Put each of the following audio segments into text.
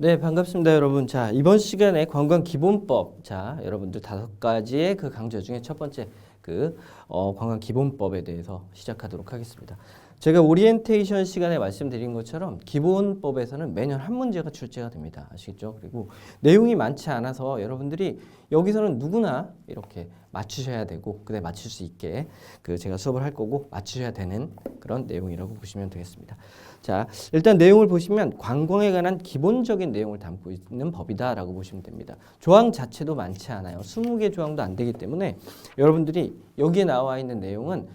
네, 반갑습니다, 여러분. 자, 이번 시간에 관광기본법. 자, 여러분들 5가지의 그 강좌 중에 첫 번째 관광기본법에 대해서 시작하도록 하겠습니다. 제가 오리엔테이션 시간에 말씀드린 것처럼 기본법에서는 매년 한 문제가 출제가 됩니다. 아시겠죠? 그리고 내용이 많지 않아서 여러분들이 여기서는 누구나 이렇게 맞추셔야 되고, 그다음에 맞출 수 있게 제가 수업을 할 거고 맞추셔야 되는 그런 내용이라고 보시면 되겠습니다. 자, 일단 내용을 보시면 관광에 관한 기본적인 내용을 담고 있는 법이다라고 보시면 됩니다. 조항 자체도 많지 않아요. 20개 조항도 안 되기 때문에 여러분들이 여기에 나와 있는 내용은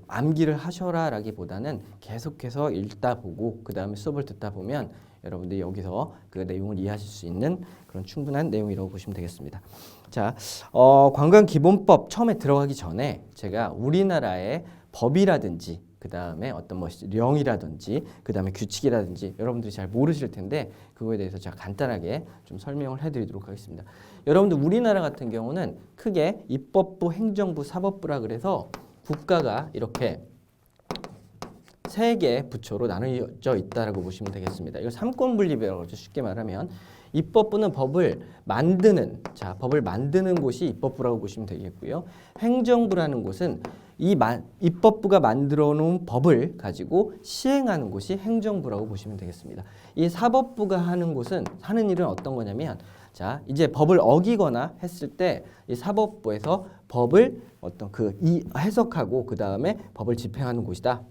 암기를 하셔라라기보다는 계속해서 읽다 보고 그 다음에 수업을 듣다 보면 여러분들이 여기서 그 내용을 이해하실 수 있는 그런 충분한 내용이라고 보시면 되겠습니다. 자, 관광기본법 처음에 들어가기 전에 제가 우리나라의 법이라든지 그 다음에 어떤 령이라든지 그 다음에 규칙이라든지 여러분들이 잘 모르실 텐데 그거에 대해서 제가 간단하게 좀 설명을 해드리도록 하겠습니다. 여러분들 우리나라 같은 경우는 크게 입법부, 행정부, 사법부라 그래서 국가가 이렇게 3개 부처로 나누어져 있다라고 보시면 되겠습니다. 이거 삼권분립이라고 하죠. 쉽게 말하면 입법부는 법을 만드는 법을 만드는 곳이 입법부라고 보시면 되겠고요. 행정부라는 곳은 입법부가 만들어 놓은 법을 가지고 시행하는 곳이 행정부라고 보시면 되겠습니다. 이 사법부가 하는 일은 어떤 거냐면 자, 이제 법을 어기거나 했을 때 이 사법부에서 법을 해석하고 그 다음에 법을 집행하는 곳이다.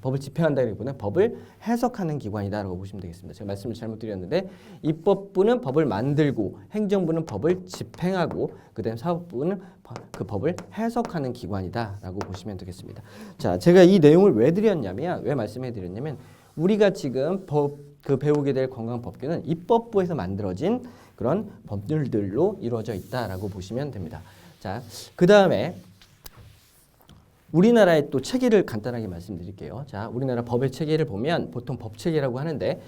법을 집행한다기보다는 법을 해석하는 기관이다라고 보시면 되겠습니다. 제가 말씀을 잘못 드렸는데 입법부는 법을 만들고 행정부는 법을 집행하고 그 다음에 사법부는 그 법을 해석하는 기관이다라고 보시면 되겠습니다. 자, 제가 이 내용을 왜 말씀해 드렸냐면 우리가 지금 배우게 될 관광법규는 입법부에서 만들어진 그런 법률들로 이루어져 있다라고 보시면 됩니다. 자, 그 다음에 우리나라의 또 체계를 간단하게 말씀드릴게요. 자, 우리나라 법의 체계를 보면 보통 법 체계라고 하는데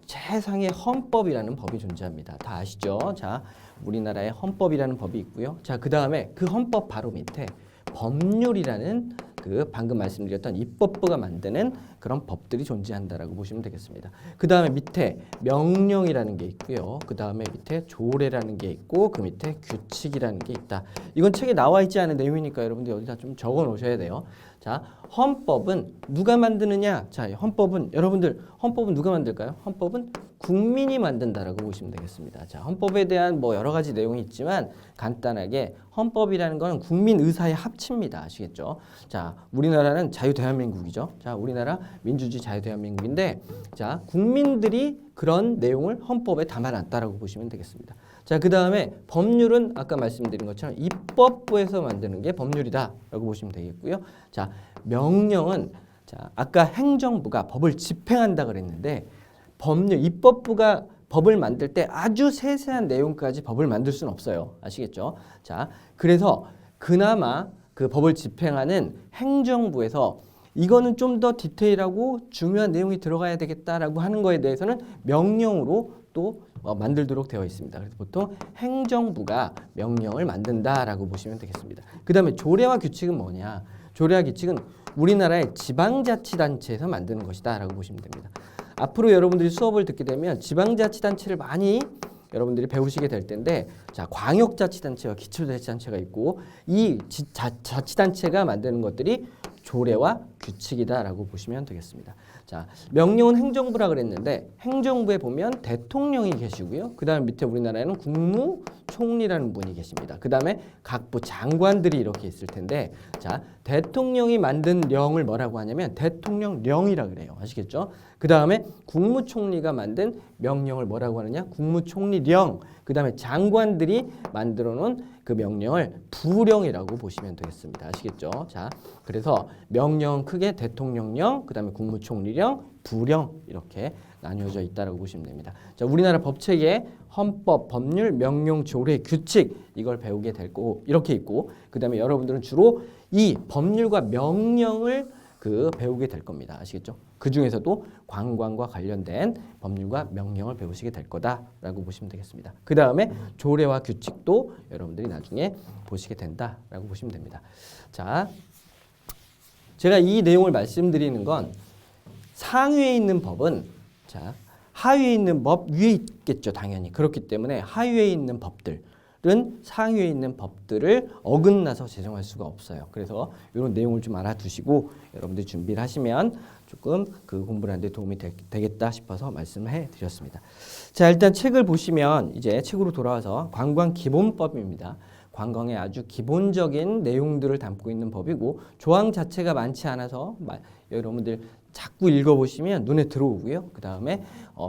최상의 헌법이라는 법이 존재합니다. 다 아시죠? 자, 우리나라의 헌법이라는 법이 있고요. 자, 그 다음에 그 헌법 바로 밑에 법률이라는 방금 말씀드렸던 입법부가 만드는 그런 법들이 존재한다라고 보시면 되겠습니다. 그 다음에 밑에 명령이라는 게 있고요. 그 다음에 밑에 조례라는 게 있고 그 밑에 규칙이라는 게 있다. 이건 책에 나와 있지 않은 내용이니까 여러분들 여기다 좀 적어 놓으셔야 돼요. 자, 헌법은 누가 만드느냐? 자, 헌법은 누가 만들까요? 헌법은 국민이 만든다라고 보시면 되겠습니다. 자, 헌법에 대한 여러 가지 내용이 있지만 간단하게 헌법이라는 것은 국민 의사의 합치입니다. 아시겠죠? 자, 우리나라는 자유대한민국이죠. 자, 우리나라 민주주의 자유대한민국인데 자, 국민들이 그런 내용을 헌법에 담아놨다라고 보시면 되겠습니다. 자, 그 다음에 법률은 아까 말씀드린 것처럼 입법부에서 만드는 게 법률이다라고 보시면 되겠고요. 자, 명령은 아까 행정부가 법을 집행한다 그랬는데 입법부가 법을 만들 때 아주 세세한 내용까지 법을 만들 수는 없어요. 아시겠죠? 자, 그래서 그나마 그 법을 집행하는 행정부에서 이거는 좀 더 디테일하고 중요한 내용이 들어가야 되겠다라고 하는 거에 대해서는 명령으로 또 만들도록 되어 있습니다. 그래서 보통 행정부가 명령을 만든다라고 보시면 되겠습니다. 그 다음에 조례와 규칙은 뭐냐? 조례와 규칙은 우리나라의 지방자치단체에서 만드는 것이다라고 보시면 됩니다. 앞으로 여러분들이 수업을 듣게 되면 지방자치단체를 많이 여러분들이 배우시게 될 텐데 자, 광역자치단체와 기초자치단체가 있고 이 자치단체가 만드는 것들이 조례와 규칙이다라고 보시면 되겠습니다. 자, 명령은 행정부라 그랬는데 행정부에 보면 대통령이 계시고요. 그 다음에 밑에 우리나라에는 국무총리라는 분이 계십니다. 그 다음에 각부 장관들이 이렇게 있을 텐데 자, 대통령이 만든 령을 뭐라고 하냐면 대통령령이라 그래요. 아시겠죠? 그 다음에 국무총리가 만든 명령을 뭐라고 하느냐? 국무총리령. 그 다음에 장관들이 만들어 놓은 그 명령을 부령이라고 보시면 되겠습니다. 아시겠죠? 자, 그래서 명령 크게 대통령령, 그 다음에 국무총리령, 부령 이렇게 나뉘어져 있다고 보시면 됩니다. 자, 우리나라 법체계 헌법, 법률, 명령, 조례, 규칙 이걸 배우게 될 거고 이렇게 있고 그 다음에 여러분들은 주로 이 법률과 명령을 배우게 될 겁니다. 아시겠죠? 그 중에서도 관광과 관련된 법률과 명령을 배우시게 될 거다라고 보시면 되겠습니다. 그 다음에 조례와 규칙도 여러분들이 나중에 보시게 된다라고 보시면 됩니다. 자, 제가 이 내용을 말씀드리는 건 상위에 있는 법은 자, 하위에 있는 법 위에 있겠죠, 당연히. 그렇기 때문에 하위에 있는 법들은 상위에 있는 법들을 어긋나서 제정할 수가 없어요. 그래서 이런 내용을 좀 알아두시고 여러분들이 준비를 하시면 조금 그 공부를 하는 데 도움이 되겠다 싶어서 말씀을 해드렸습니다. 자, 일단 책을 보시면 이제 책으로 돌아와서 관광기본법입니다. 관광의 아주 기본적인 내용들을 담고 있는 법이고 조항 자체가 많지 않아서 여러분들 자꾸 읽어보시면 눈에 들어오고요. 그 다음에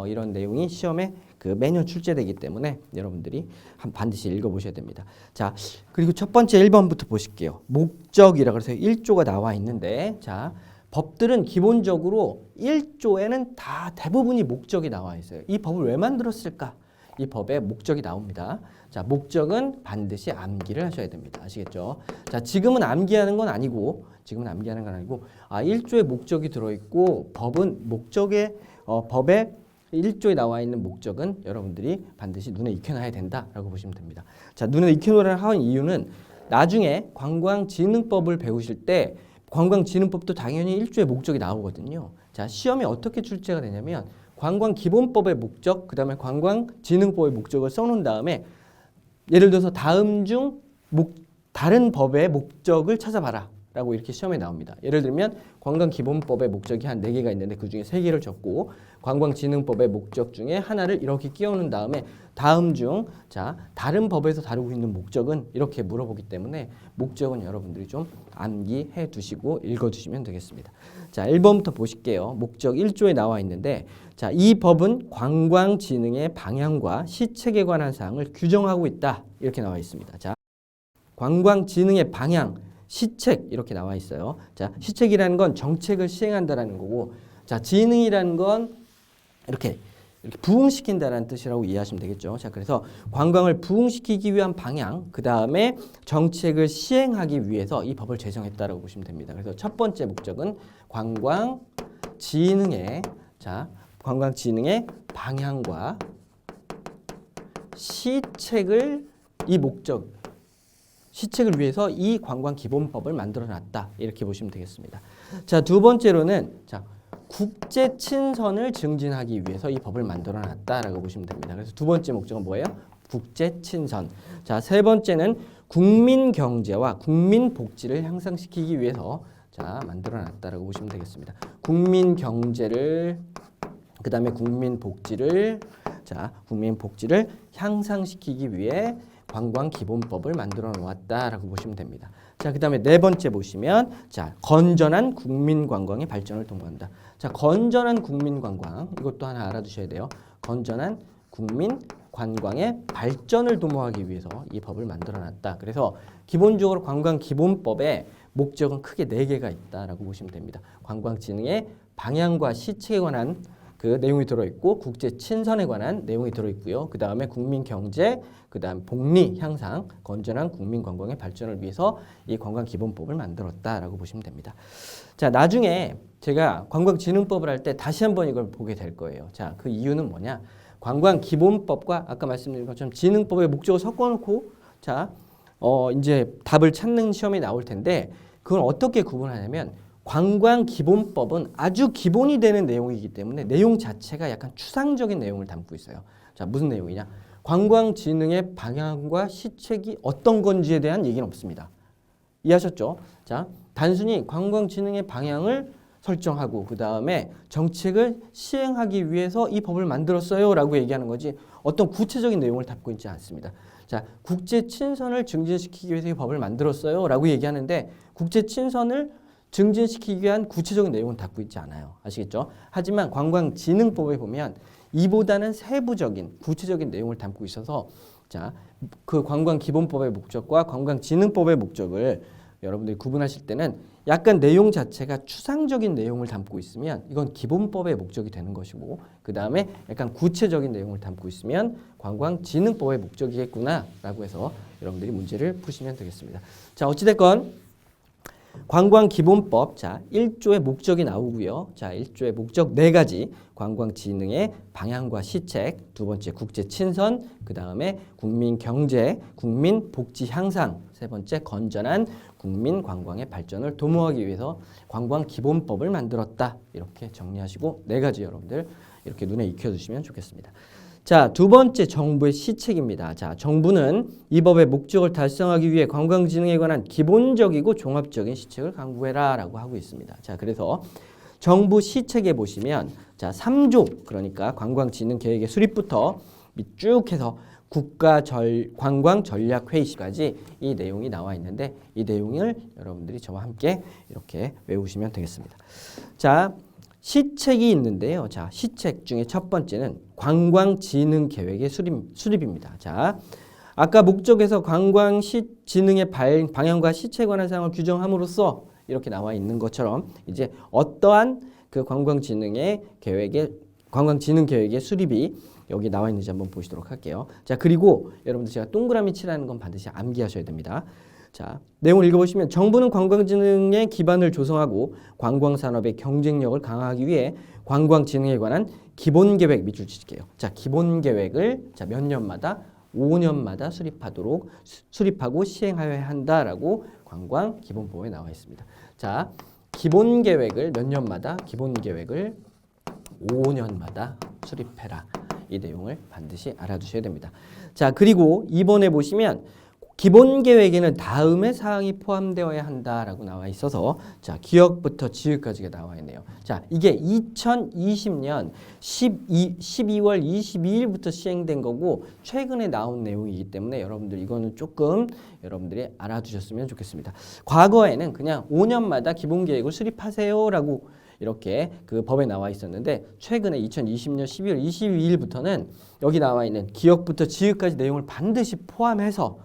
이런 내용이 시험에 그 매년 출제되기 때문에 여러분들이 반드시 읽어보셔야 됩니다. 자, 그리고 첫 번째 1번부터 보실게요. 목적이라 그래서 1조가 나와 있는데, 자, 법들은 기본적으로 1조에는 다 대부분이 목적이 나와 있어요. 이 법을 왜 만들었을까? 이 법에 목적이 나옵니다. 자, 목적은 반드시 암기를 하셔야 됩니다. 아시겠죠? 자, 지금은 암기하는 건 아니고, 1조의 목적이 들어있고, 법은 법에 1조에 나와 있는 목적은 여러분들이 반드시 눈에 익혀놔야 된다라고 보시면 됩니다. 자, 눈에 익혀놓으라는 하는 이유는 나중에 관광진흥법을 배우실 때 관광진흥법도 당연히 1조의 목적이 나오거든요. 자, 시험이 어떻게 출제가 되냐면 관광기본법의 목적, 그 다음에 관광진흥법의 목적을 써놓은 다음에 예를 들어서 다음 중 다른 법의 목적을 찾아봐라 라고 이렇게 시험에 나옵니다. 예를 들면 관광기본법의 목적이 한 4개가 있는데 그 중에 3개를 적고 관광진흥법의 목적 중에 하나를 이렇게 끼워놓은 다음에 다음 중 다른 법에서 다루고 있는 목적은 이렇게 물어보기 때문에 목적은 여러분들이 좀 암기해 두시고 읽어 두시면 되겠습니다. 자, 1번부터 보실게요. 목적 1조에 나와 있는데, 자, 이 법은 관광진흥의 방향과 시책에 관한 사항을 규정하고 있다. 이렇게 나와 있습니다. 자, 관광진흥의 방향, 시책 이렇게 나와 있어요. 자, 시책이라는 건 정책을 시행한다라는 거고, 자, 진흥이라는 건 이렇게 부흥시킨다라는 뜻이라고 이해하시면 되겠죠. 자, 그래서 관광을 부흥시키기 위한 방향, 그 다음에 정책을 시행하기 위해서 이 법을 제정했다라고 보시면 됩니다. 그래서 첫 번째 목적은 관광진흥의 방향과 시책을 시책을 위해서 이 관광기본법을 만들어놨다. 이렇게 보시면 되겠습니다. 자, 두 번째로는 국제 친선을 증진하기 위해서 이 법을 만들어놨다라고 보시면 됩니다. 그래서 두 번째 목적은 뭐예요? 국제 친선. 자, 세 번째는 국민 경제와 국민 복지를 향상시키기 위해서 만들어놨다라고 보시면 되겠습니다. 국민 경제를 그 다음에 국민 복지를 향상시키기 위해 관광기본법을 만들어 놓았다라고 보시면 됩니다. 자, 그 다음에 네 번째 보시면 건전한 국민관광의 발전을 도모한다. 자, 건전한 국민관광 이것도 하나 알아두셔야 돼요. 건전한 국민관광의 발전을 도모하기 위해서 이 법을 만들어 놨다. 그래서 기본적으로 관광기본법에 목적은 크게 4개가 있다라고 보시면 됩니다. 관광진흥의 방향과 시책에 관한 그 내용이 들어있고 국제 친선에 관한 내용이 들어있고요. 그 다음에 국민 경제, 그 다음 복리 향상, 건전한 국민 관광의 발전을 위해서 이 관광기본법을 만들었다라고 보시면 됩니다. 자, 나중에 제가 관광진흥법을 할 때 다시 한번 이걸 보게 될 거예요. 자, 그 이유는 뭐냐? 관광기본법과 아까 말씀드린 것처럼 진흥법의 목적을 섞어놓고 이제 답을 찾는 시험이 나올 텐데 그건 어떻게 구분하냐면 관광기본법은 아주 기본이 되는 내용이기 때문에 내용 자체가 약간 추상적인 내용을 담고 있어요. 자, 무슨 내용이냐? 관광진흥의 방향과 시책이 어떤 건지에 대한 얘기는 없습니다. 이해하셨죠? 자, 단순히 관광진흥의 방향을 설정하고 그 다음에 정책을 시행하기 위해서 이 법을 만들었어요 라고 얘기하는 거지 어떤 구체적인 내용을 담고 있지 않습니다. 자, 국제 친선을 증진시키기 위해서 이 법을 만들었어요 라고 얘기하는데 국제 친선을 증진시키기 위한 구체적인 내용은 담고 있지 않아요. 아시겠죠? 하지만 관광진흥법에 보면 이보다는 세부적인 구체적인 내용을 담고 있어서 그 관광기본법의 목적과 관광진흥법의 목적을 여러분들이 구분하실 때는 약간 내용 자체가 추상적인 내용을 담고 있으면 이건 기본법의 목적이 되는 것이고 그 다음에 약간 구체적인 내용을 담고 있으면 관광진흥법의 목적이겠구나 라고 해서 여러분들이 문제를 푸시면 되겠습니다. 자, 어찌됐건 관광기본법 1조의 목적이 나오고요. 1조의 목적 4가지 관광진흥의 방향과 시책, 두 번째 국제친선, 그 다음에 국민경제, 국민복지 향상, 세 번째 건전한 국민관광의 발전을 도모하기 위해서 관광기본법을 만들었다. 이렇게 정리하시고 4가지 여러분들 이렇게 눈에 익혀두시면 좋겠습니다. 자, 두 번째 정부의 시책입니다. 자, 정부는 이 법의 목적을 달성하기 위해 관광진흥에 관한 기본적이고 종합적인 시책을 강구해라 라고 하고 있습니다. 자, 그래서 정부 시책에 보시면 자, 3조 그러니까 관광진흥계획의 수립부터 쭉 해서 관광전략회의까지 이 내용이 나와 있는데 이 내용을 여러분들이 저와 함께 이렇게 외우시면 되겠습니다. 자, 시책이 있는데요. 자, 시책 중에 첫 번째는 관광진흥계획의 수립입니다. 자, 아까 목적에서 관광진흥의 방향과 시책에 관한 사항을 규정함으로써 이렇게 나와 있는 것처럼 이제 어떠한 그 관광진흥계획의 수립이 여기 나와 있는지 한번 보시도록 할게요. 자, 그리고 여러분들 제가 동그라미 칠하는 건 반드시 암기하셔야 됩니다. 자, 내용을 읽어보시면 정부는 관광진흥의 기반을 조성하고 관광산업의 경쟁력을 강화하기 위해 관광진흥에 관한 기본계획 밑줄 치실게요. 자, 기본계획을 자, 몇 년마다 5년마다 수립하고 시행하여야 한다라고 관광기본법에 나와 있습니다. 자, 기본계획을 몇 년마다 기본계획을 5년마다 수립해라. 이 내용을 반드시 알아두셔야 됩니다. 자, 그리고 이번에 보시면 기본계획에는 다음의 사항이 포함되어야 한다라고 나와 있어서 자, 기역부터 지읒까지가 나와 있네요. 자, 이게 2020년 12월 22일부터 시행된 거고 최근에 나온 내용이기 때문에 여러분들 이거는 조금 여러분들이 알아두셨으면 좋겠습니다. 과거에는 그냥 5년마다 기본계획을 수립하세요라고 이렇게 그 법에 나와 있었는데 최근에 2020년 12월 22일부터는 여기 나와 있는 기역부터 지읒까지 내용을 반드시 포함해서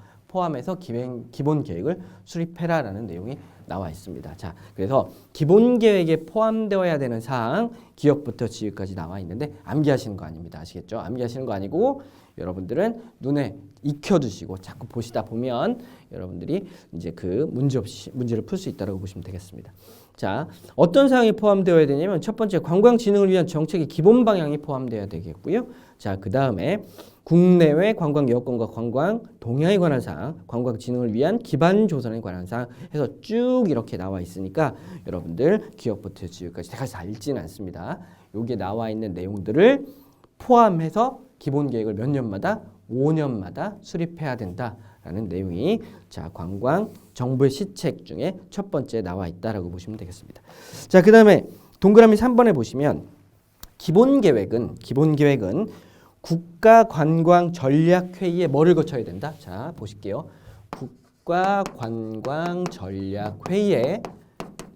기본 계획을 수립해라라는 내용이 나와 있습니다. 자, 그래서 기본 계획에 포함되어야 되는 사항 기역부터 지읒까지 나와 있는데 암기하시는 거 아닙니다. 아시겠죠? 암기하시는 거 아니고 여러분들은 눈에 익혀두시고 자꾸 보시다 보면 여러분들이 이제 그 문제를 풀 수 있다고 보시면 되겠습니다. 자, 어떤 사항이 포함되어야 되냐면 첫 번째 관광진흥을 위한 정책의 기본 방향이 포함되어야 되겠고요. 자, 그 다음에 국내외 관광 여건과 관광 동향에 관한 사항, 관광진흥을 위한 기반 조성에 관한 사항 해서 쭉 이렇게 나와 있으니까 여러분들 기역부터 지읒까지 제가 다 읽지는 않습니다. 여기에 나와 있는 내용들을 포함해서 기본 계획을 몇 년마다 5년마다 수립해야 된다라는 내용이 자, 관광 정부의 시책 중에 첫 번째 나와 있다라고 보시면 되겠습니다. 자, 그다음에 동그라미 3번에 보시면 기본 계획은 국가관광전략회의에 뭐를 거쳐야 된다? 자, 보실게요. 국가관광전략회의에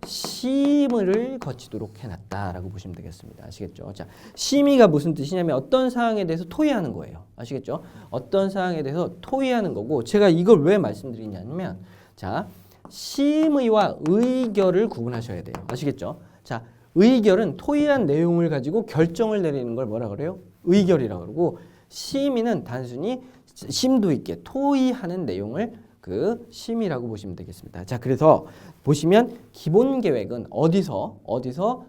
심의를 거치도록 해놨다라고 보시면 되겠습니다. 아시겠죠? 자, 심의가 무슨 뜻이냐면 어떤 사항에 대해서 토의하는 거예요. 아시겠죠? 어떤 사항에 대해서 토의하는 거고 제가 이걸 왜 말씀드리냐면 자, 심의와 의결을 구분하셔야 돼요. 아시겠죠? 자, 의결은 토의한 내용을 가지고 결정을 내리는 걸 뭐라 그래요? 의결이라고 그러고 심의는 단순히 심도 있게 토의하는 내용을 그 심의라고 보시면 되겠습니다. 자, 그래서 보시면 기본 계획은 어디서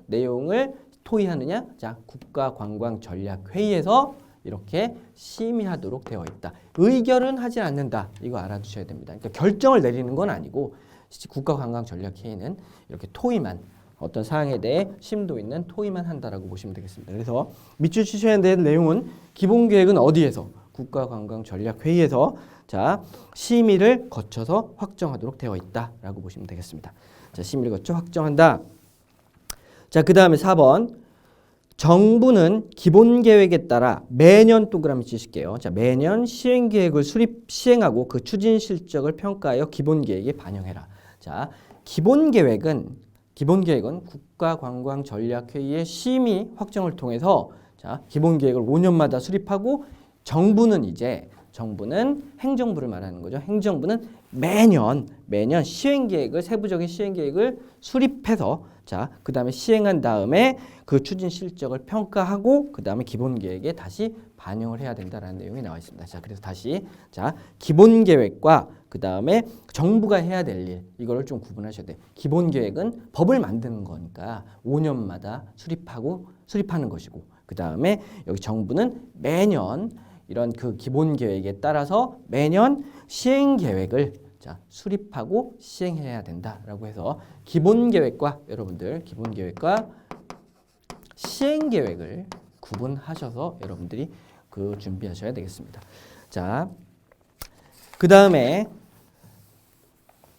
내용을 토의하느냐? 자, 국가관광전략회의에서 이렇게 심의하도록 되어 있다. 의결은 하지 않는다. 이거 알아두셔야 됩니다. 그러니까 결정을 내리는 건 아니고 국가관광전략회의는 이렇게 토의만 어떤 사항에 대해 심도 있는 토의만 한다라고 보시면 되겠습니다. 그래서 밑줄 치셔야 되는 내용은 기본 계획은 어디에서? 국가관광전략회의에서 자, 심의를 거쳐서 확정하도록 되어 있다라고 보시면 되겠습니다. 자, 심의를 거쳐 확정한다. 자, 그 다음에 4번. 정부는 기본 계획에 따라 매년 동그라미 치실게요. 자, 매년 시행 계획을 시행하고 그 추진 실적을 평가하여 기본 계획에 반영해라. 자, 기본 계획은 국가관광전략회의의 심의 확정을 통해서 자, 기본 계획을 5년마다 수립하고 정부는 행정부를 말하는 거죠. 행정부는 매년 세부적인 시행 계획을 수립해서 자, 그다음에 시행한 다음에 그 추진 실적을 평가하고 그다음에 기본 계획에 다시 반영을 해야 된다라는 내용이 나와 있습니다. 자, 그래서 다시 자, 기본 계획과 그다음에 정부가 해야 될 일 이거를 좀 구분하셔야 돼요. 기본 계획은 법을 만드는 거니까 5년마다 수립하는 것이고 그다음에 여기 정부는 매년 이런 그 기본 계획에 따라서 매년 시행 계획을 자, 수립하고 시행해야 된다라고 해서 기본 계획과 시행 계획을 구분하셔서 여러분들이 그 준비하셔야 되겠습니다. 자, 그 다음에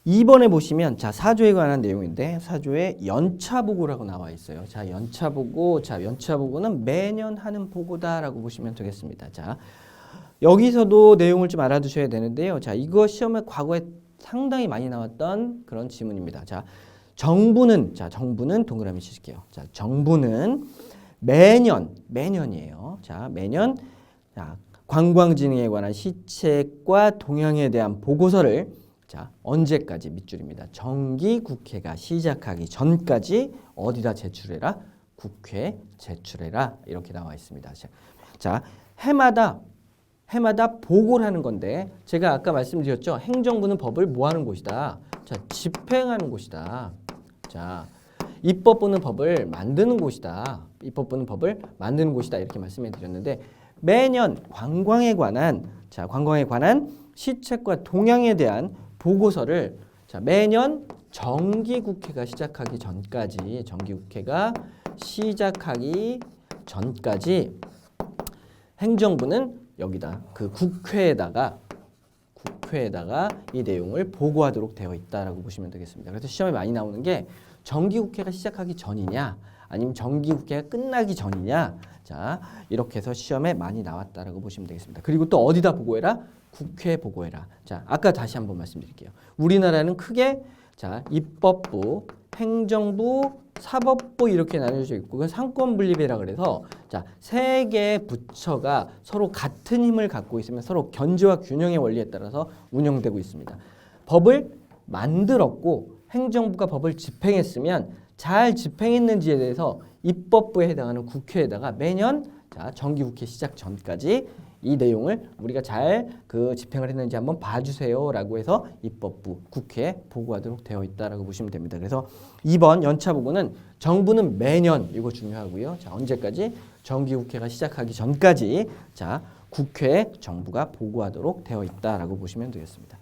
2번에 보시면 자, 사조에 관한 내용인데 사조에 연차보고라고 나와 있어요. 자, 연차보고는 매년 하는 보고다라고 보시면 되겠습니다. 자, 여기서도 내용을 좀 알아두셔야 되는데요. 자, 이거 시험에 과거에 상당히 많이 나왔던 그런 지문입니다. 자, 정부는 동그라미 치실게요. 자, 정부는 매년이에요. 자, 매년 자, 관광진흥에 관한 시책과 동향에 대한 보고서를 자, 언제까지 밑줄입니다. 정기국회가 시작하기 전까지 어디다 제출해라? 국회에 제출해라. 이렇게 나와 있습니다. 자, 해마다 보고를 하는 건데 제가 아까 말씀드렸죠. 행정부는 법을 뭐 하는 곳이다? 자, 집행하는 곳이다. 자, 입법부는 법을 만드는 곳이다. 이렇게 말씀해 드렸는데 매년 관광에 관한 시책과 동향에 대한 보고서를 자, 매년 정기국회가 시작하기 전까지 행정부는 여기다 그 국회에다가 이 내용을 보고하도록 되어 있다라고 보시면 되겠습니다. 그래서 시험에 많이 나오는 게 정기국회가 시작하기 전이냐 아니면 정기국회가 끝나기 전이냐 자 이렇게 해서 시험에 많이 나왔다라고 보시면 되겠습니다. 그리고 또 어디다 보고해라? 국회에 보고해라. 자 아까 다시 한번 말씀드릴게요. 우리나라는 크게 자 입법부, 행정부, 사법부 이렇게 나뉘어져 있고 그건 상권분립이라 그래서 자 세 개의 부처가 서로 같은 힘을 갖고 있으면 서로 견제와 균형의 원리에 따라서 운영되고 있습니다. 법을 만들었고 행정부가 법을 집행했으면 잘 집행했는지에 대해서 입법부에 해당하는 국회에다가 매년 자 정기국회 시작 전까지 이 내용을 우리가 잘 그 집행을 했는지 한번 봐주세요라고 해서 입법부, 국회에 보고하도록 되어 있다라고 보시면 됩니다. 그래서 2번 연차 보고는 정부는 매년 이거 중요하고요. 자 언제까지? 정기국회가 시작하기 전까지 자 국회에 정부가 보고하도록 되어 있다라고 보시면 되겠습니다.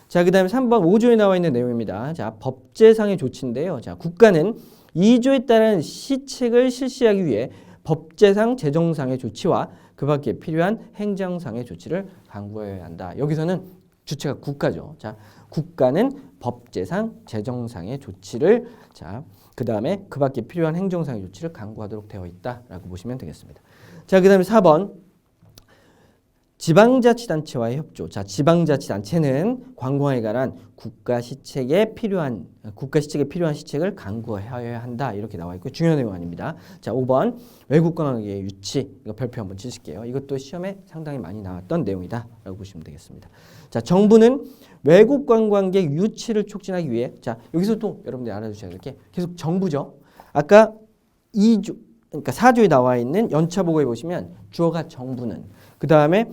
자 그다음에 3번 5조에 나와 있는 내용입니다. 자 법제상의 조치인데요. 자 국가는 2조에 따른 시책을 실시하기 위해 법제상, 재정상의 조치와 그 밖에 필요한 행정상의 조치를 강구해야 한다. 여기서는 주체가 국가죠. 자, 국가는 법제상, 재정상의 조치를 자, 그다음에 그 밖에 필요한 행정상의 조치를 강구하도록 되어 있다라고 보시면 되겠습니다. 자, 그다음에 4번 지방자치단체와의 협조. 자, 지방자치단체는 관광에 관한 국가 시책에 필요한 시책을 강구해야 한다. 이렇게 나와 있고 중요한 내용 아닙니다. 자, 5번 외국관광객의 유치. 이거 별표 한번 치실게요. 이것도 시험에 상당히 많이 나왔던 내용이다라고 보시면 되겠습니다. 자, 정부는 외국관광객 유치를 촉진하기 위해 자, 여기서 또 여러분들이 알아두셔야 될 게 계속 정부죠. 아까 2조 그러니까 4조에 나와 있는 연차보고에 보시면 주어가 정부는 그 다음에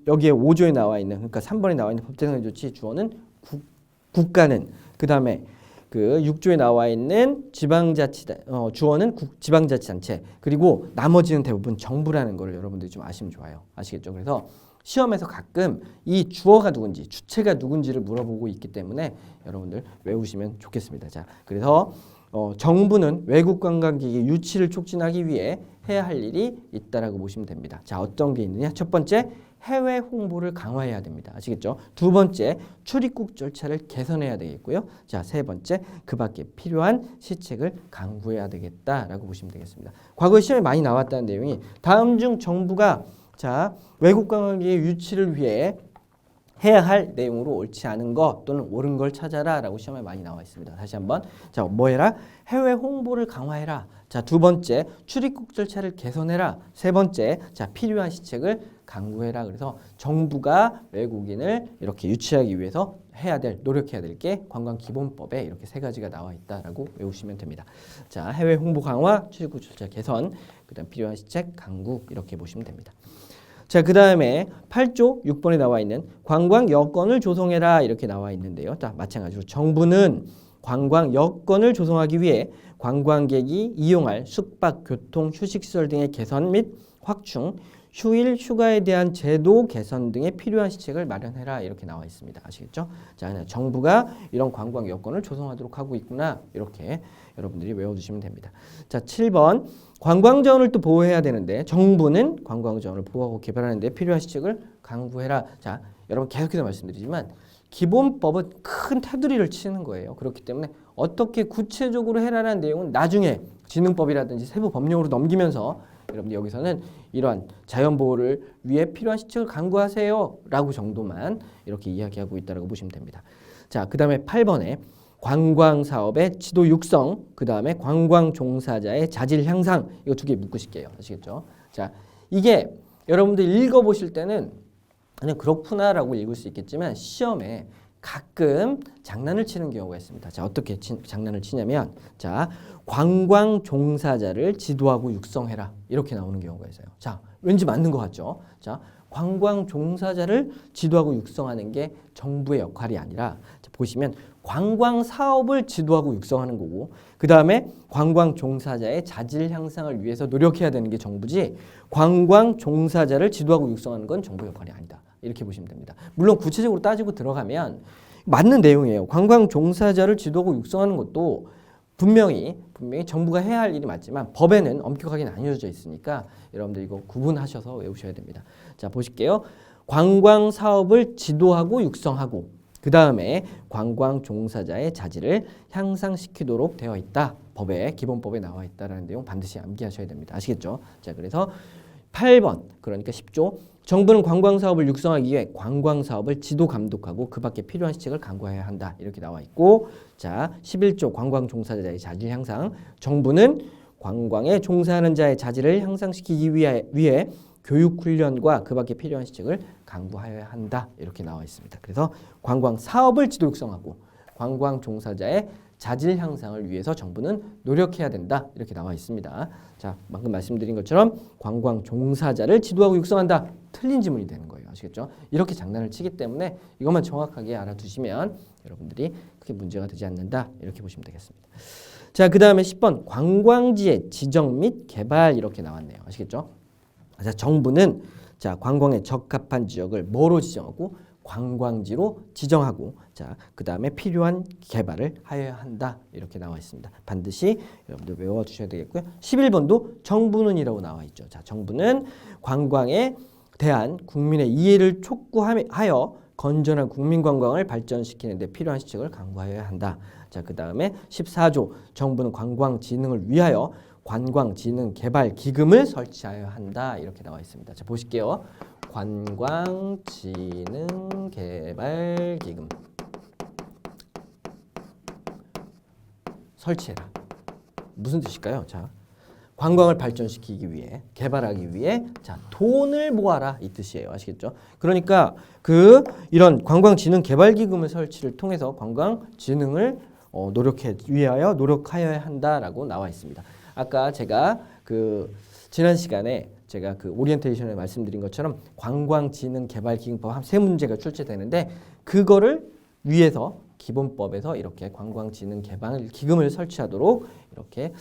여기에 5조에 나와 있는 그러니까 3번에 나와 있는 법제상 조치 주어는 국가는 그 다음에 그 6조에 나와 있는 주어는 지방자치단체 그리고 나머지는 대부분 정부라는 걸 여러분들이 좀 아시면 좋아요. 아시겠죠? 그래서 시험에서 가끔 이 주어가 누군지 주체가 누군지를 물어보고 있기 때문에 여러분들 외우시면 좋겠습니다. 자 그래서 정부는 외국 관광객의 유치를 촉진하기 위해 해야 할 일이 있다라고 보시면 됩니다. 자, 어떤 게 있느냐? 첫 번째, 해외 홍보를 강화해야 됩니다. 아시겠죠? 두 번째, 출입국 절차를 개선해야 되겠고요. 자, 세 번째, 그 밖에 필요한 시책을 강구해야 되겠다라고 보시면 되겠습니다. 과거 시험에 많이 나왔다는 내용이 다음 중 정부가 자, 외국 관광객의 유치를 위해 해야 할 내용으로 옳지 않은 것 또는 옳은 걸 찾아라 라고 시험에 많이 나와 있습니다. 다시 한번 자 뭐 해라? 해외 홍보를 강화해라. 자 두 번째 출입국 절차를 개선해라. 세 번째 자 필요한 시책을 강구해라. 그래서 정부가 외국인을 이렇게 유치하기 위해서 노력해야 될 게 관광기본법에 이렇게 세 가지가 나와 있다라고 외우시면 됩니다. 자 해외 홍보 강화, 출입국 절차 개선, 그다음 필요한 시책 강구 이렇게 보시면 됩니다. 자, 그 다음에 8조 6번에 나와 있는 관광 여건을 조성해라 이렇게 나와 있는데요. 자, 마찬가지로 정부는 관광 여건을 조성하기 위해 관광객이 이용할 숙박, 교통, 휴식시설 등의 개선 및 확충, 휴일, 휴가에 대한 제도 개선 등의 필요한 시책을 마련해라 이렇게 나와 있습니다. 아시겠죠? 자, 정부가 이런 관광 여건을 조성하도록 하고 있구나 이렇게 여러분들이 외워두시면 됩니다. 자, 7번 관광 자원을 또 보호해야 되는데 정부는 관광 자원을 보호하고 개발하는 데 필요한 시책을 강구해라. 자, 여러분 계속해서 말씀드리지만 기본법은 큰 테두리를 치는 거예요. 그렇기 때문에 어떻게 구체적으로 해라라는 내용은 나중에 지능법이라든지 세부 법령으로 넘기면서 여러분들 여기서는 이러한 자연보호를 위해 필요한 시책을 강구하세요 라고 정도만 이렇게 이야기하고 있다고 보시면 됩니다. 자, 그 다음에 8번에 관광사업의 지도 육성, 그 다음에 관광 종사자의 자질 향상 이거 두 개 묶으실게요. 아시겠죠? 자, 이게 여러분들 읽어보실 때는 그냥 그렇구나라고 읽을 수 있겠지만 시험에 가끔 장난을 치는 경우가 있습니다. 자, 어떻게 장난을 치냐면 자, 관광 종사자를 지도하고 육성해라 이렇게 나오는 경우가 있어요. 자, 왠지 맞는 것 같죠? 자, 관광 종사자를 지도하고 육성하는 게 정부의 역할이 아니라 자, 보시면 관광 사업을 지도하고 육성하는 거고 그 다음에 관광 종사자의 자질 향상을 위해서 노력해야 되는 게 정부지 관광 종사자를 지도하고 육성하는 건 정부의 역할이 아니다. 이렇게 보시면 됩니다. 물론 구체적으로 따지고 들어가면 맞는 내용이에요. 관광 종사자를 지도하고 육성하는 것도 분명히 정부가 해야 할 일이 맞지만 법에는 엄격하게 나뉘어져 있으니까 여러분들 이거 구분하셔서 외우셔야 됩니다. 자, 보실게요. 관광 사업을 지도하고 육성하고 그 다음에 관광 종사자의 자질을 향상시키도록 되어 있다. 법에 기본법에 나와 있다라는 내용 반드시 암기하셔야 됩니다. 아시겠죠? 자, 그래서 8번 그러니까 10조 정부는 관광사업을 육성하기 위해 관광사업을 지도 감독하고 그 밖에 필요한 시책을 강구해야 한다. 이렇게 나와 있고 자 11조 관광 종사자의 자질 향상 정부는 관광에 종사하는 자의 자질을 향상시키기 위해 교육 훈련과 그 밖에 필요한 시책을 강구하여야 한다. 이렇게 나와 있습니다. 그래서 관광사업을 지도 육성하고 관광 종사자의 자질 향상을 위해서 정부는 노력해야 된다. 이렇게 나와 있습니다. 자, 방금 말씀드린 것처럼 관광 종사자를 지도하고 육성한다. 틀린 지문이 되는 거예요. 아시겠죠? 이렇게 장난을 치기 때문에 이것만 정확하게 알아두시면 여러분들이 크게 문제가 되지 않는다. 이렇게 보시면 되겠습니다. 자, 그 다음에 10번 관광지의 지정 및 개발 이렇게 나왔네요. 아시겠죠? 자, 정부는 자, 관광에 적합한 지역을 뭐로 지정하고 관광지로 지정하고 자, 그 다음에 필요한 개발을 하여야 한다. 이렇게 나와 있습니다. 반드시 여러분들 외워주셔야 되겠고요. 11번도 정부는이라고 나와 있죠. 자, 정부는 관광에 대한 국민의 이해를 촉구하여 건전한 국민관광을 발전시키는 데 필요한 시책을 강구하여야 한다. 자, 그 다음에 14조 정부는 관광진흥을 위하여 관광진흥개발기금을 설치하여야 한다. 이렇게 나와 있습니다. 자, 보실게요. 관광진흥개발기금 설치해라. 무슨 뜻일까요? 자, 관광을 발전시키기 위해 개발하기 위해 자, 돈을 모아라 이 뜻이에요. 아시겠죠? 그러니까 이런 관광진흥개발기금을 설치를 통해서 관광진흥을 위하여 노력하여야 한다라고 나와 있습니다. 아까 제가 지난 시간에 제가 오리엔테이션에 말씀드린 것처럼 관광진흥개발기금법 한 3문제가 출제되는데 그거를 위해서 기본법에서 이렇게 관광진흥개발기금을 설치하도록 이렇게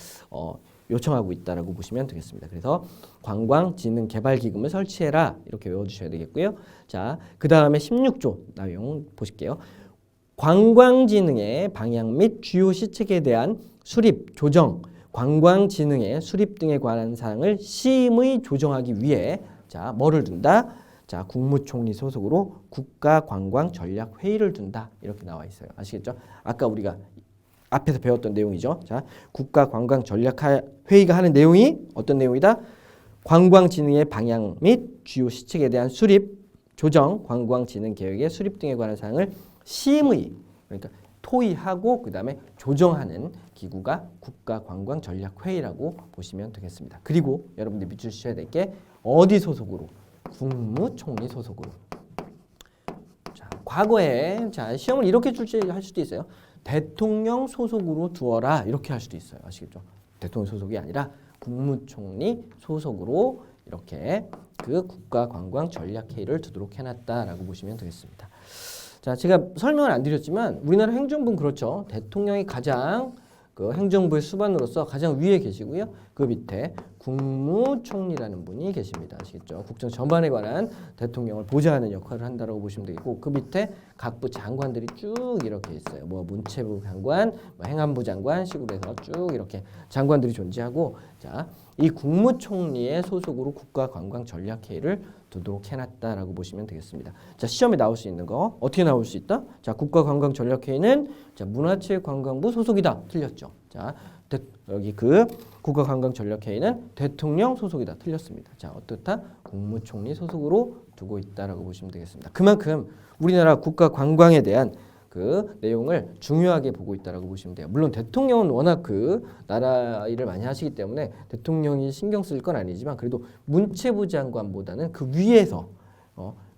요청하고 있다라고 보시면 되겠습니다. 그래서 관광진흥개발기금을 설치해라 이렇게 외워주셔야 되겠고요. 자, 그 다음에 16조 내용 보실게요. 관광진흥의 방향 및 주요 시책에 대한 수립, 조정, 관광진흥의 수립 등에 관한 사항을 심의 조정하기 위해 자, 뭐를 둔다? 자, 국무총리 소속으로 국가관광전략회의를 둔다. 이렇게 나와 있어요. 아시겠죠? 아까 우리가 앞에서 배웠던 내용이죠. 자, 국가관광전략회의가 하는 내용이 어떤 내용이다? 관광진흥의 방향 및 주요 시책에 대한 수립, 조정, 관광진흥계획의 수립 등에 관한 사항을 심의, 그러니까 토의하고 그 다음에 조정하는 기구가 국가관광전략회의라고 보시면 되겠습니다. 그리고 여러분들 믿으셔야 될 게 어디 소속으로? 국무총리 소속으로. 자, 과거에 자, 시험을 이렇게 출제할 수도 있어요. 대통령 소속으로 두어라 이렇게 할 수도 있어요. 아시겠죠? 대통령 소속이 아니라 국무총리 소속으로 이렇게 국가관광전략회의를 두도록 해놨다라고 보시면 되겠습니다. 자, 제가 설명을 안 드렸지만 우리나라 행정부는 그렇죠. 대통령이 가장 행정부의 수반으로서 가장 위에 계시고요. 그 밑에 국무총리라는 분이 계십니다. 아시겠죠? 국정 전반에 관한 대통령을 보좌하는 역할을 한다라고 보시면 되겠고 그 밑에 각부 장관들이 쭉 이렇게 있어요. 뭐 문체부 장관, 뭐 행안부 장관 식으로 해서 쭉 이렇게 장관들이 존재하고 자, 이 국무총리의 소속으로 국가관광전략회의를 두도록 해놨다라고 보시면 되겠습니다. 자, 시험에 나올 수 있는 거 어떻게 나올 수 있다? 자, 국가관광전략회의는 자, 문화체육관광부 소속이다. 틀렸죠. 자, 여기 그 국가관광전략회의는 대통령 소속이다. 틀렸습니다. 자, 어떻다? 국무총리 소속으로 두고 있다라고 보시면 되겠습니다. 그만큼 우리나라 국가관광에 대한 그 내용을 중요하게 보고 있다라고 보시면 돼요. 물론 대통령은 워낙 그 나라 일을 많이 하시기 때문에 대통령이 신경 쓸 건 아니지만 그래도 문체부 장관보다는 그 위에서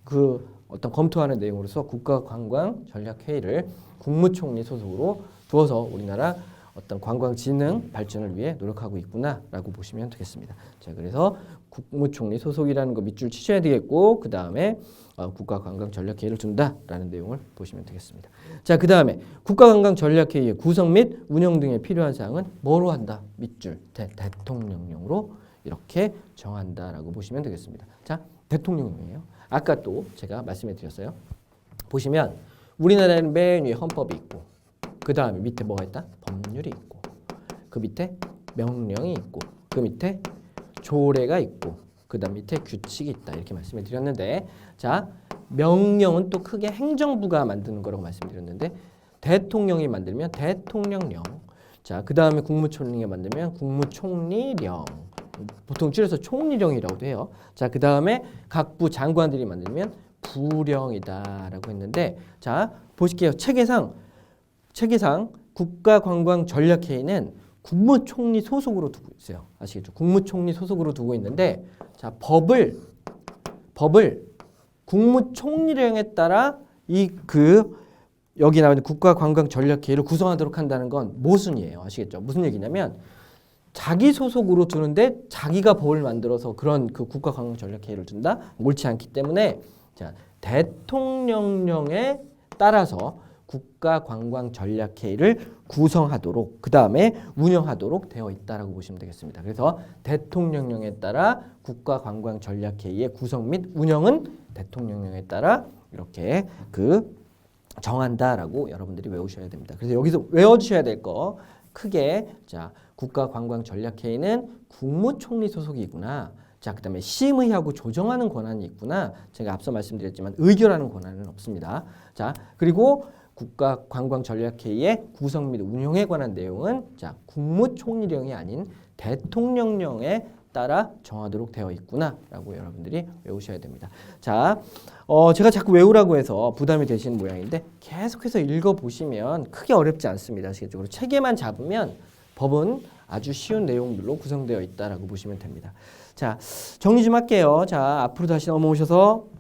그 어떤 검토하는 내용으로서 국가관광전략회의를 국무총리 소속으로 두어서 우리나라 어떤 관광진흥 발전을 위해 노력하고 있구나라고 보시면 되겠습니다. 자, 그래서 국무총리 소속이라는 거 밑줄 치셔야 되겠고 그 다음에 국가관광전략회의를 둔다라는 내용을 보시면 되겠습니다. 자, 그 다음에 국가관광전략회의의 구성 및 운영 등에 필요한 사항은 뭐로 한다? 밑줄 대통령령으로 이렇게 정한다라고 보시면 되겠습니다. 자, 대통령령이에요. 아까 또 제가 말씀해 드렸어요. 보시면 우리나라에는 맨 위에 헌법이 있고 그 다음에 밑에 뭐가 있다? 법률이 있고 그 밑에 명령이 있고 그 밑에 조례가 있고 그 다음 밑에 규칙이 있다 이렇게 말씀을 드렸는데 자, 명령은 또 크게 행정부가 만드는 거라고 말씀드렸는데 대통령이 만들면 대통령령 자, 그 다음에 국무총리가 만들면 국무총리령 보통 줄여서 총리령이라고도 해요. 자, 그 다음에 각부 장관들이 만들면 부령이다라고 했는데 자, 보실게요. 체계상 국가관광전략회의는 국무총리 소속으로 두고 있어요. 아시겠죠? 국무총리 소속으로 두고 있는데 자, 법을 국무총리령에 따라 여기 나오는 국가관광전략회의를 구성하도록 한다는 건 모순이에요. 아시겠죠? 무슨 얘기냐면 자기 소속으로 두는데 자기가 법을 만들어서 그런 그 국가관광전략회의를 둔다? 옳지 않기 때문에 자, 대통령령에 따라서 국가관광전략회의를 구성하도록 그 다음에 운영하도록 되어 있다라고 보시면 되겠습니다. 그래서 대통령령에 따라 국가관광전략회의의 구성 및 운영은 대통령령에 따라 이렇게 정한다라고 여러분들이 외우셔야 됩니다. 그래서 여기서 외워주셔야 될 거 크게 자, 국가관광전략회의는 국무총리 소속이구나. 자, 그 다음에 심의하고 조정하는 권한이 있구나. 제가 앞서 말씀드렸지만 의결하는 권한은 없습니다. 자, 그리고 국가관광전략회의의 구성 및 운영에 관한 내용은 자, 국무총리령이 아닌 대통령령에 따라 정하도록 되어 있구나라고 여러분들이 외우셔야 됩니다. 자, 제가 자꾸 외우라고 해서 부담이 되시는 모양인데 계속해서 읽어보시면 크게 어렵지 않습니다. 아시겠죠? 체계만 잡으면 법은 아주 쉬운 내용들로 구성되어 있다라고 보시면 됩니다. 자, 정리 좀 할게요. 자, 앞으로 다시 넘어오셔서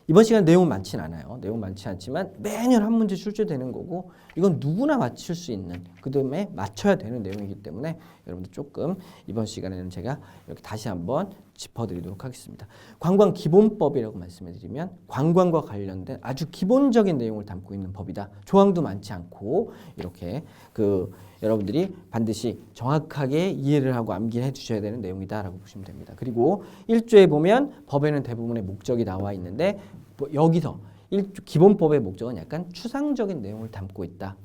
이번 시간 내용 많진 않아요. 내용 많지 않지만 매년 한 문제 출제되는 거고 이건 누구나 맞출 수 있는 그 다음에 맞춰야 되는 내용이기 때문에 여러분들 조금 이번 시간에는 제가 이렇게 다시 한번 짚어드리도록 하겠습니다. 관광기본법이라고 말씀해드리면 관광과 관련된 아주 기본적인 내용을 담고 있는 법이다. 조항도 많지 않고 이렇게 여러분들이 반드시 정확하게 이해를 하고 암기해 주셔야 되는 내용이다라고 보시면 됩니다. 그리고 1조에 보면 법에는 대부분의 목적이 나와 있는데 여기서 기본법의 목적은 약간 추상적인 내용을 담고 있다.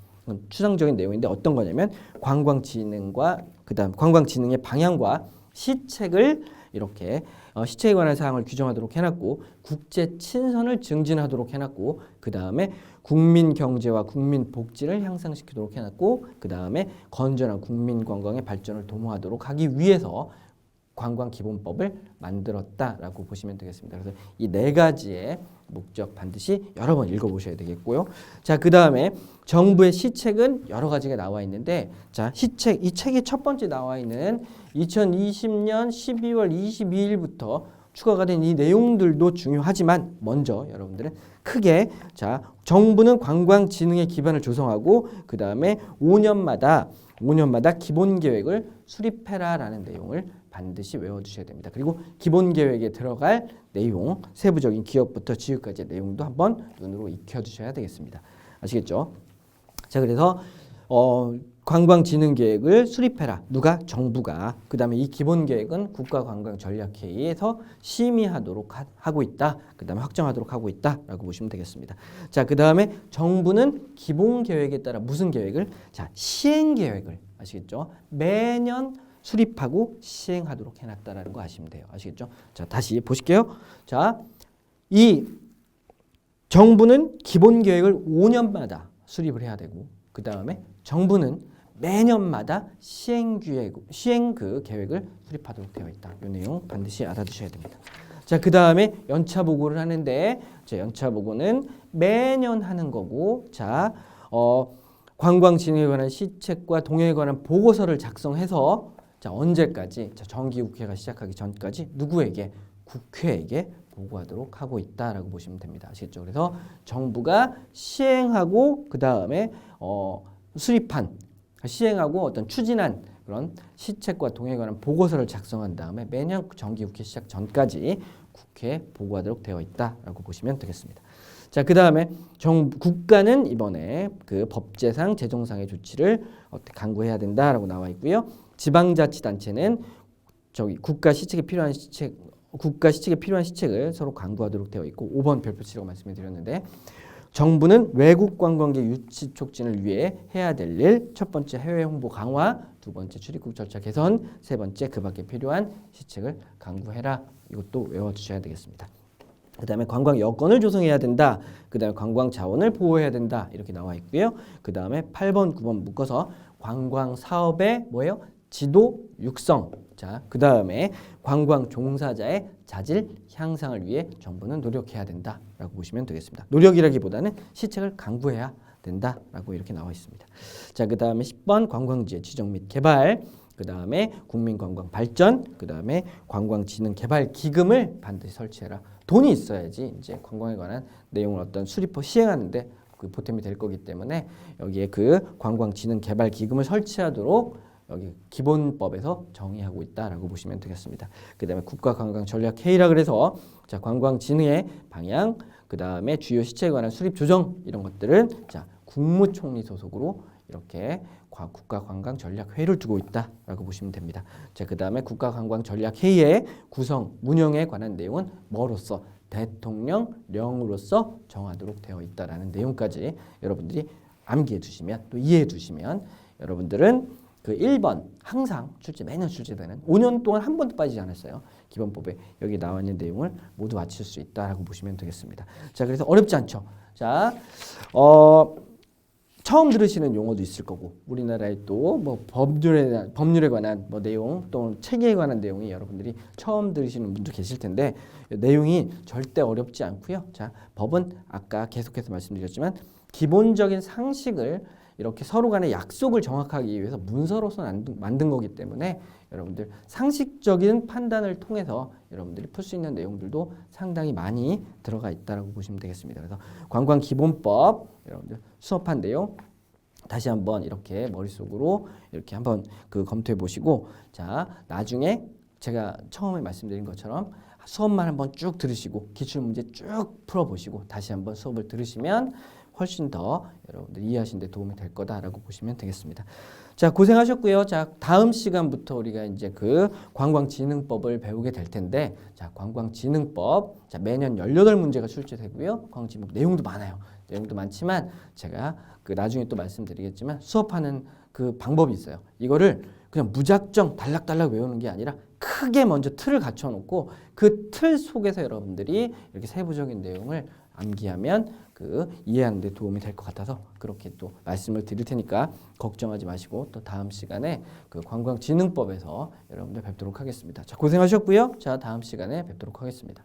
추상적인 내용인데 어떤 거냐면 관광진흥과 그다음 관광진흥의 방향과 시책을 이렇게 시책에 관한 사항을 규정하도록 해놨고 국제 친선을 증진하도록 해놨고 그 다음에 국민 경제와 국민 복지를 향상시키도록 해놨고 그 다음에 건전한 국민 관광의 발전을 도모하도록 하기 위해서 관광기본법을 만들었다라고 보시면 되겠습니다. 그래서 이 네 가지의 목적 반드시 여러 번 읽어보셔야 되겠고요. 자, 그 다음에 정부의 시책은 여러 가지가 나와 있는데 자, 시책, 이 책의 첫 번째 나와 있는 2020년 12월 22일부터 추가가 된 이 내용들도 중요하지만 먼저 여러분들은 크게 자, 정부는 관광진흥의 기반을 조성하고 그 다음에 5년마다 기본계획을 수립해라라는 내용을 반드시 외워주셔야 됩니다. 그리고 기본계획에 들어갈 내용, 세부적인 기업부터 지역까지의 내용도 한번 눈으로 익혀주셔야 되겠습니다. 아시겠죠? 자, 그래서 관광진흥계획을 수립해라. 누가? 정부가. 그 다음에 이 기본계획은 국가관광전략회의에서 심의하도록 하고 있다. 그 다음에 확정하도록 하고 있다. 라고 보시면 되겠습니다. 자, 그 다음에 정부는 기본계획에 따라 무슨 계획을? 자, 시행계획을. 아시겠죠? 매년 수립하고 시행하도록 해놨다라는 거 아시면 돼요. 아시겠죠? 자, 다시 보실게요. 자, 이 정부는 기본계획을 5년마다 수립을 해야 되고, 그 다음에 정부는 매년마다 시행 그 계획을 수립하도록 되어 있다. 이 내용 반드시 알아두셔야 됩니다. 자, 그 다음에 연차 보고를 하는데, 자, 연차 보고는 매년 하는 거고, 자, 관광진흥에 관한 시책과 동행에 관한 보고서를 작성해서, 자, 언제까지? 자, 정기국회가 시작하기 전까지 누구에게? 국회에게 보고하도록 하고 있다라고 보시면 됩니다. 아시겠죠? 그래서 정부가 시행하고 그 다음에 시행하고 어떤 추진한 그런 시책과 동행에 관한 보고서를 작성한 다음에 매년 정기국회 시작 전까지 국회에 보고하도록 되어 있다라고 보시면 되겠습니다. 자, 그 다음에 국가는 이번에 그 법제상, 재정상의 조치를 강구해야 된다라고 나와 있고요. 지방자치단체는 국가 시책에 필요한 시책을 서로 강구하도록 되어 있고 5번 별표치라고 말씀을 드렸는데 정부는 외국 관광객 유치 촉진을 위해 해야 될 일, 첫 번째 해외 홍보 강화, 두 번째 출입국 절차 개선, 세 번째 그 밖에 필요한 시책을 강구해라. 이것도 외워두셔야 되겠습니다. 그 다음에 관광 여건을 조성해야 된다. 그 다음에 관광 자원을 보호해야 된다. 이렇게 나와 있고요. 그 다음에 8번, 9번 묶어서 관광 사업의 뭐예요? 지도 육성. 자, 그 다음에 관광 종사자의 자질 향상을 위해 정부는 노력해야 된다라고 보시면 되겠습니다. 노력이라기보다는 시책을 강구해야 된다라고 이렇게 나와 있습니다. 자, 그 다음에 10번 관광지의 지정 및 개발. 그 다음에 국민관광 발전. 그 다음에 관광진흥개발기금을 반드시 설치해라. 돈이 있어야지 이제 관광에 관한 내용을 어떤 수립 시행하는데 그 보탬이 될 거기 때문에 여기에 그 관광진흥개발기금을 설치하도록 여기 기본법에서 정의하고 있다라고 보시면 되겠습니다. 그 다음에 국가관광전략회의라 그래서 자, 관광진흥의 방향, 그 다음에 주요 시책에 관한 수립 조정 이런 것들은 자, 국무총리 소속으로 이렇게 국가관광전략회의를 두고 있다라고 보시면 됩니다. 자, 그 다음에 국가관광전략회의의 구성, 운영에 관한 내용은 뭐로서? 대통령령으로서 정하도록 되어 있다라는 내용까지 여러분들이 암기해 두시면 또 이해해 두시면 여러분들은 그 1번 항상 매년 출제되는 5년 동안 한 번도 빠지지 않았어요. 기본법에 여기 나와 있는 내용을 모두 맞출 수 있다라고 보시면 되겠습니다. 자, 그래서 어렵지 않죠. 자, 처음 들으시는 용어도 있을 거고 우리나라의 또 뭐 법률에 관한 뭐 내용 또는 체계에 관한 내용이 여러분들이 처음 들으시는 분도 계실 텐데 내용이 절대 어렵지 않고요. 자, 법은 아까 계속해서 말씀드렸지만 기본적인 상식을 이렇게 서로 간의 약속을 정확하기 위해서 문서로서 만든 거기 때문에 여러분들 상식적인 판단을 통해서 여러분들이 풀 수 있는 내용들도 상당히 많이 들어가 있다고 보시면 되겠습니다. 그래서 관광기본법 여러분들 수업한 내용 다시 한번 이렇게 머릿속으로 이렇게 한번 그 검토해 보시고 자, 나중에 제가 처음에 말씀드린 것처럼 수업만 한번 쭉 들으시고 기출문제 쭉 풀어보시고 다시 한번 수업을 들으시면 훨씬 더 여러분들 이해하시는 데 도움이 될 거다라고 보시면 되겠습니다. 자, 고생하셨고요. 자, 다음 시간부터 우리가 이제 그 관광진흥법을 배우게 될 텐데 자, 관광진흥법 자, 매년 18문제가 출제되고요. 관광진흥법 내용도 많아요. 내용도 많지만 제가 그 나중에 또 말씀드리겠지만 수업하는 그 방법이 있어요. 이거를 그냥 무작정 달락달락 외우는 게 아니라 크게 먼저 틀을 갖춰 놓고 그 틀 속에서 여러분들이 이렇게 세부적인 내용을 암기하면 그 이해하는 데 도움이 될 것 같아서 그렇게 또 말씀을 드릴 테니까 걱정하지 마시고 또 다음 시간에 그 관광진흥법에서 여러분들 뵙도록 하겠습니다. 자, 고생하셨고요. 자, 다음 시간에 뵙도록 하겠습니다.